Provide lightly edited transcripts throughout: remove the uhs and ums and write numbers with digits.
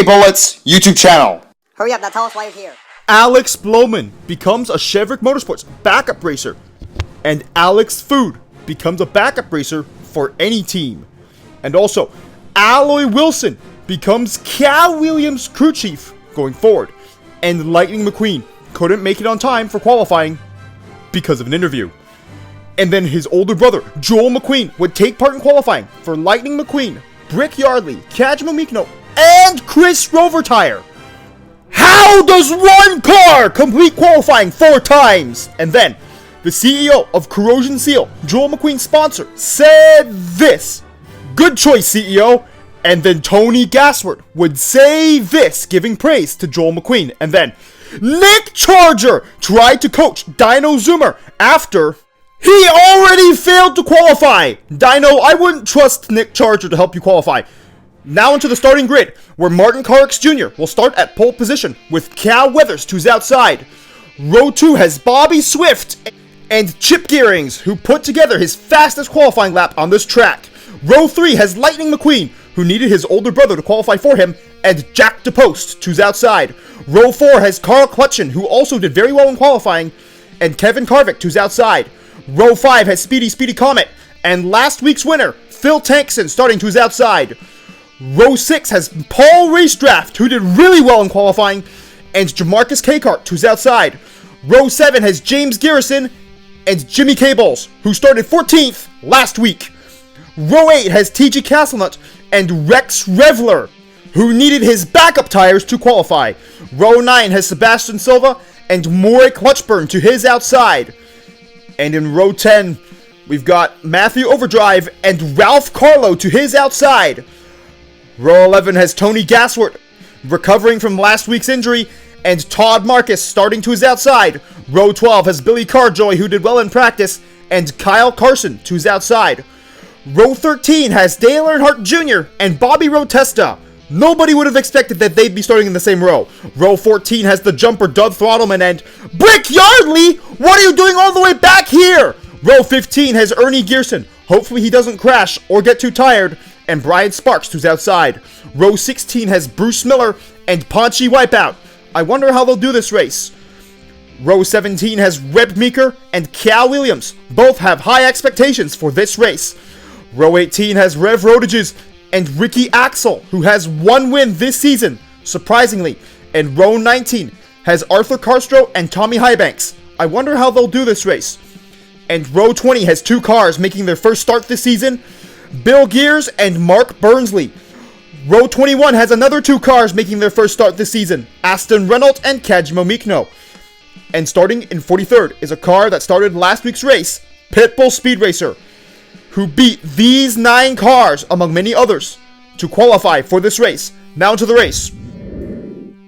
Hey Bullets YouTube channel. Hurry up, now tell us why you're here. Alex Bloman becomes a Chevrolet Motorsports backup racer. And Alex Food becomes a backup racer for any team. And also, Alloy Wilson becomes Cal Williams crew chief going forward. And Lightning McQueen couldn't make it on time for qualifying because of an interview. And then his older brother, Joel McQueen, would take part in qualifying for Lightning McQueen, Brick Yardley, Kajmo Mikno, and Chris Rovertire. How does one car complete qualifying 4 times? And then, the CEO of Corrosion Seal, Joel McQueen's sponsor, said this. Good choice, CEO. And then Tony Gassworth would say this, giving praise to Joel McQueen. And then, Nick Charger tried to coach Dino Zoomer after he already failed to qualify. Dino, I wouldn't trust Nick Charger to help you qualify. Now into the starting grid, where Martin Carrix Jr. will start at pole position with Cal Weathers, who's outside. Row 2 has Bobby Swift and Chip Gearings, who put together his fastest qualifying lap on this track. Row 3 has Lightning McQueen, who needed his older brother to qualify for him, and Jack DePost, who's outside. Row 4 has Carl Clutchin, who also did very well in qualifying, and Kevin Carvick, who's outside. Row 5 has Speedy Comet, and last week's winner, Phil Tankson, starting to his outside. Row 6 has Paul Racedraft, who did really well in qualifying, and Jamarcus Kakart, who's outside. Row 7 has James Garrison and Jimmy Cables, who started 14th last week. Row 8 has TG Castlenut and Rex Revler, who needed his backup tires to qualify. Row 9 has Sebastian Silva and Maury Clutchburn to his outside. And in row 10, we've got Matthew Overdrive and Ralph Carlo to his outside. Row 11 has Tony Gassworth recovering from last week's injury, and Todd Marcus starting to his outside. Row 12 has Billy Carjoy, who did well in practice, and Kyle Carson to his outside. Row 13 has Dale Earnhardt Jr. and Bobby Rotesta. Nobody would have expected that they'd be starting in the same row. Row 14 has the jumper Doug Throttleman and Brick Yardley! What are you doing all the way back here? Row 15 has Ernie Gearson. Hopefully he doesn't crash or get too tired. And Brian Sparks, who's outside. Row 16 has Bruce Miller and Paunchy Wipeout. I wonder how they'll do this race. Row 17 has Reb Meeker and Cal Williams. Both have high expectations for this race. Row 18 has Rev Rodages and Ricky Axel, who has 1 win this season, surprisingly. And Row 19 has Arthur Carstro and Tommy Highbanks. I wonder how they'll do this race. And Row 20 has 2 cars making their first start this season, Bill Gears and Mark Burnsley. Row 21 has another 2 cars making their first start this season, Aston Renault and Kajmo Mikno. And starting in 43rd is a car that started last week's race, Pitbull Speed Racer, who beat these 9 cars, among many others, to qualify for this race. Now to the race.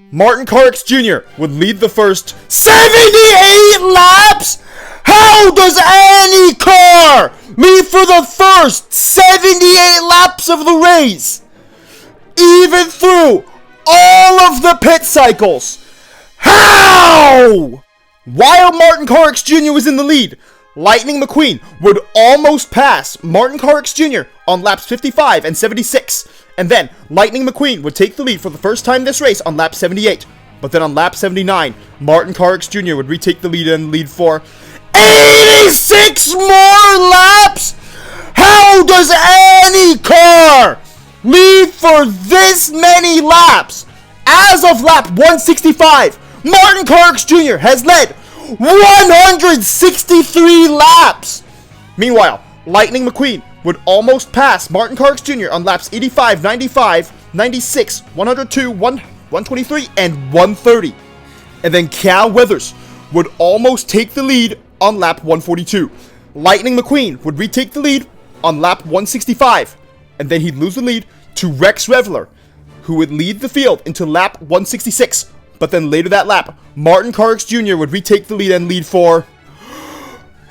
Martin Carrix Jr. would lead the first 78 laps! How does any car lead for the first 78 laps of the race? Even through all of the pit cycles. How? While Martin Carrix Jr. was in the lead, Lightning McQueen would almost pass Martin Carrix Jr. on laps 55 and 76. And then Lightning McQueen would take the lead for the first time this race on lap 78. But then on lap 79, Martin Carrix Jr. would retake the lead and lead for 86 more laps! How does any car lead for this many laps? As of lap 165, Martin Carrix Jr. has led 163 laps! Meanwhile, Lightning McQueen would almost pass Martin Carrix Jr. on laps 85, 95, 96, 102, 123, and 130. And then Cal Weathers would almost take the lead on lap 142. Lightning McQueen would retake the lead on lap 165, and then he'd lose the lead to Rex Revler, who would lead the field into lap 166. But then later that lap, Martin Carrix Jr. would retake the lead and lead for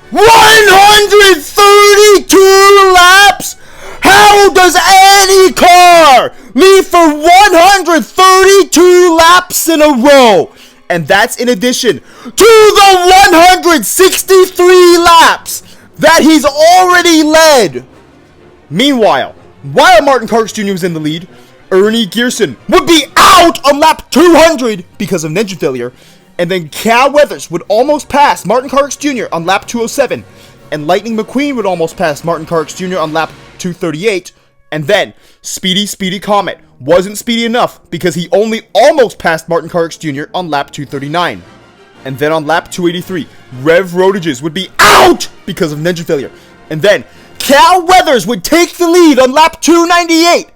132 laps! How does any car lead for 132 laps in a row? And that's in addition to the 163 laps that he's already led. Meanwhile, while Martin Carrix Jr. was in the lead, Ernie Gearson would be out on lap 200 because of an engine failure. And then Cal Weathers would almost pass Martin Carx Jr. on lap 207. And Lightning McQueen would almost pass Martin Carx Jr. on lap 238. And then Speedy Comet wasn't speedy enough because he only almost passed Martin Carx Jr. on lap 239. And then on lap 283, Rev Rodages would be out because of an engine failure. And then Cal Weathers would take the lead on lap 298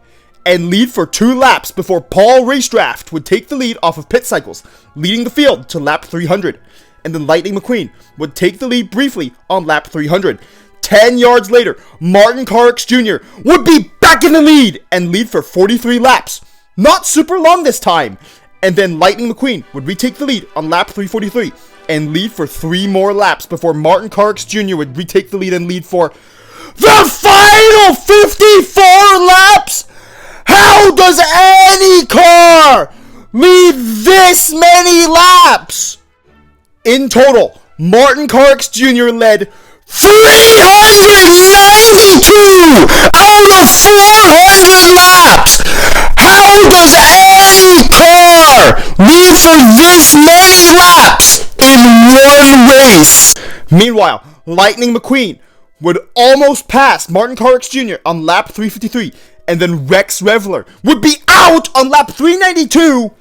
and lead for 2 laps before Paul Racedraft would take the lead off of pit cycles, leading the field to lap 300. And then Lightning McQueen would take the lead briefly on lap 300. 10 yards later, Martin Carx Jr. would be back in the lead and lead for 43 laps. Not super long this time. And then Lightning McQueen would retake the lead on lap 343 and lead for 3 more laps before Martin Carx Jr. would retake the lead and lead for the final 54 laps! How does any car lead this many laps? In total, Martin Carx Jr. led 392 out of 400 laps! How does any car lead for this many laps in one race? Meanwhile, Lightning McQueen would almost pass Martin Carx Jr. on lap 353, and then Rex Revler would be out on lap 392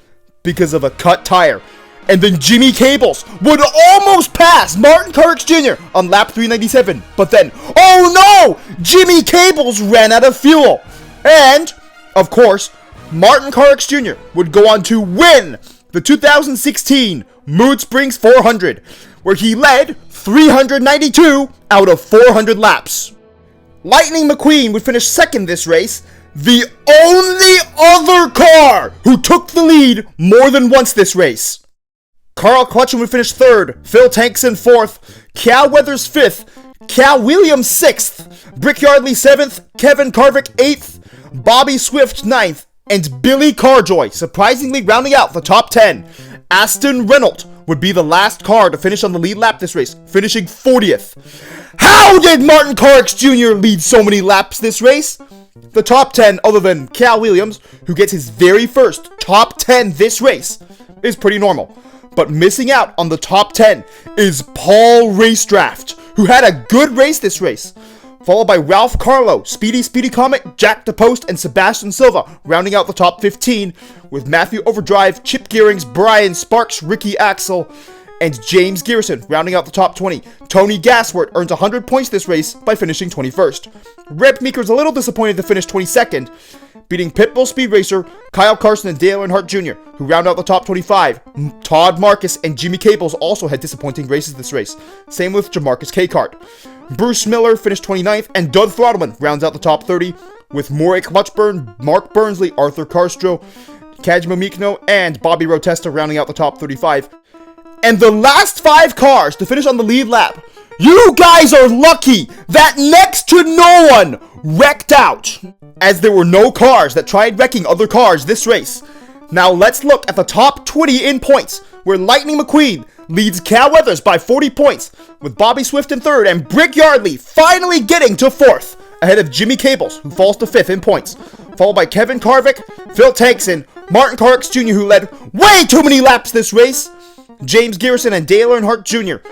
because of a cut tire. And then Jimmy Cables would almost pass Martin Carx Jr. on lap 397. But then, oh no! Jimmy Cables ran out of fuel. And, of course, Martin Carx Jr. would go on to win the 2016 Mood Springs 400, where he led 392 out of 400 laps. Lightning McQueen would finish second this race, the only other car who took the lead more than once this race. Carl Clutchin would finish third, Phil Tankson fourth, Cal Weathers fifth, Cal Williams sixth, Brick Yardley seventh, Kevin Carvick eighth, Bobby Swift ninth, and Billy Carjoy surprisingly rounding out the top 10. Aston Renault would be the last car to finish on the lead lap this race, finishing 40th. How did Martin Carx Jr. lead so many laps this race? The top 10, other than Cal Williams, who gets his very first top 10 this race, is pretty normal. But missing out on the top 10 is Paul Racedraft, who had a good race this race. Followed by Ralph Carlo, Speedy Comet, Jack DePost, and Sebastian Silva, rounding out the top 15, with Matthew Overdrive, Chip Gearings, Brian Sparks, Ricky Axel, and James Garrison, rounding out the top 20. Tony Gasworth earns 100 points this race by finishing 21st. Reb Meeker's a little disappointed to finish 22nd, beating Pitbull Speed Racer, Kyle Carson, and Dale Earnhardt Jr., who round out the top 25. Todd Marcus and Jimmy Cables also had disappointing races this race. Same with Jamarcus Cakart. Bruce Miller finished 29th, and Doug Throttleman rounds out the top 30, with Maury Clutchburn, Mark Burnsley, Arthur Carstro, Kajima Mikno, and Bobby Rotesta rounding out the top 35. And the last 5 cars to finish on the lead lap, you guys are lucky that next to no one wrecked out, as there were no cars that tried wrecking other cars this race. Now let's look at the top 20 in points, where Lightning McQueen leads Cal Weathers by 40 points, with Bobby Swift in 3rd and Brick Yardley finally getting to 4th, ahead of Jimmy Cables, who falls to 5th in points, followed by Kevin Carvick, Phil Tankson, Martin Carx Jr., who led way too many laps this race, James Garrison, and Dale Earnhardt Jr.,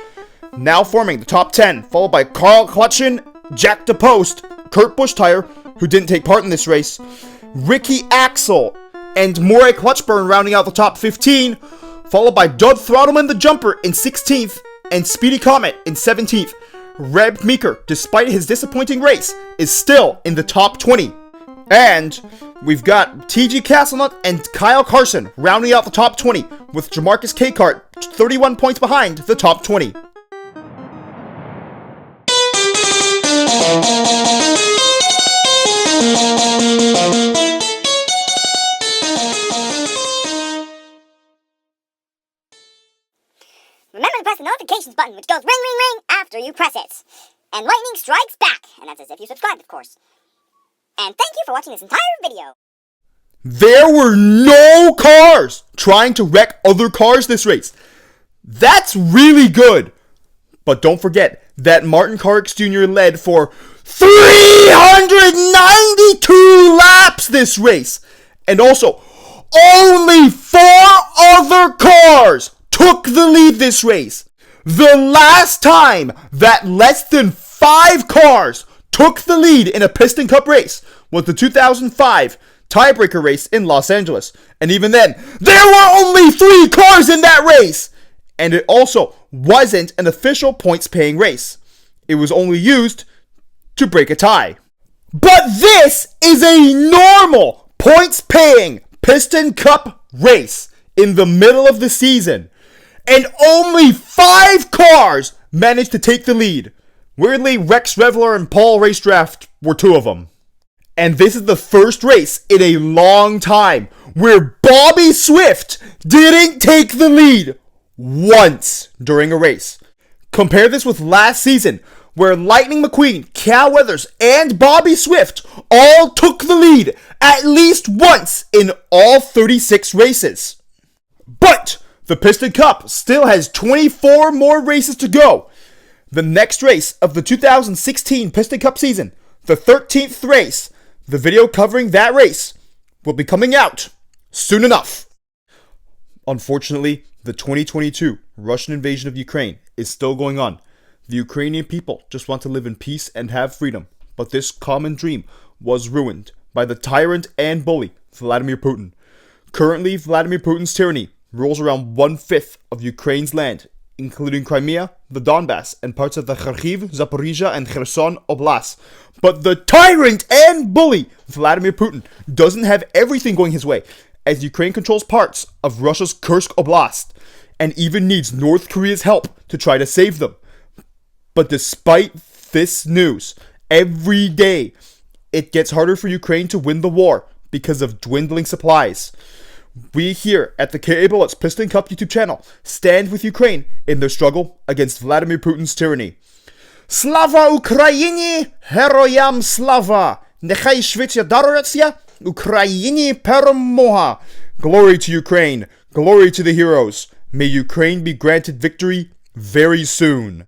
now forming the top 10, followed by Carl Clutchin, Jack DePost, Kurt Bushtire, who didn't take part in this race, Ricky Axel, and Maury Clutchburn rounding out the top 15, followed by Doug Throttleman the Jumper in 16th, and Speedy Comet in 17th. Reb Meeker, despite his disappointing race, is still in the top 20. And we've got TG Castlenut and Kyle Carson rounding out the top 20, with Jamarcus Cakart 31 points behind the top 20. Remember to press the notifications button, which goes ring, ring, ring after you press it. And lightning strikes back, and that's as if you subscribed, of course. And thank you for watching this entire video. There were no cars trying to wreck other cars this race. That's really good. But don't forget that Martin Carx Jr. led for 392 laps this race. And also, only 4 other cars took the lead this race. The last time that less than 5 cars took the lead in a Piston Cup race was the 2005 tiebreaker race in Los Angeles. And even then, there were only 3 cars in that race. And it also wasn't an official points-paying race. It was only used to break a tie. But this is a normal points-paying Piston Cup race in the middle of the season. And only 5 cars managed to take the lead. Weirdly, Rex Revler and Paul Racedraft were 2 of them. And this is the first race in a long time where Bobby Swift didn't take the lead once during a race. Compare this with last season, where Lightning McQueen, Cal Weathers, and Bobby Swift all took the lead at least once in all 36 races. But the Piston Cup still has 24 more races to go. The next race of the 2016 Piston Cup season, the 13th race, the video covering that race, will be coming out soon enough. Unfortunately, the 2022 Russian invasion of Ukraine is still going on. The Ukrainian people just want to live in peace and have freedom, but this common dream was ruined by the tyrant and bully Vladimir Putin. Currently, Vladimir Putin's tyranny rules around 1/5 of Ukraine's land, including Crimea, the Donbass, and parts of the Kharkiv, Zaporizhia, and Kherson Oblasts. But the tyrant and bully Vladimir Putin doesn't have everything going his way, as Ukraine controls parts of Russia's Kursk Oblast, and even needs North Korea's help to try to save them. But despite this news, every day it gets harder for Ukraine to win the war because of dwindling supplies. We here at the K.A. Bullets Piston Cup YouTube channel stand with Ukraine in their struggle against Vladimir Putin's tyranny. Slava Ukraini! Heroyam slava! Nechai Shvetsya daruється, Ukraini перемога! Glory to Ukraine! Glory to the heroes! May Ukraine be granted victory very soon.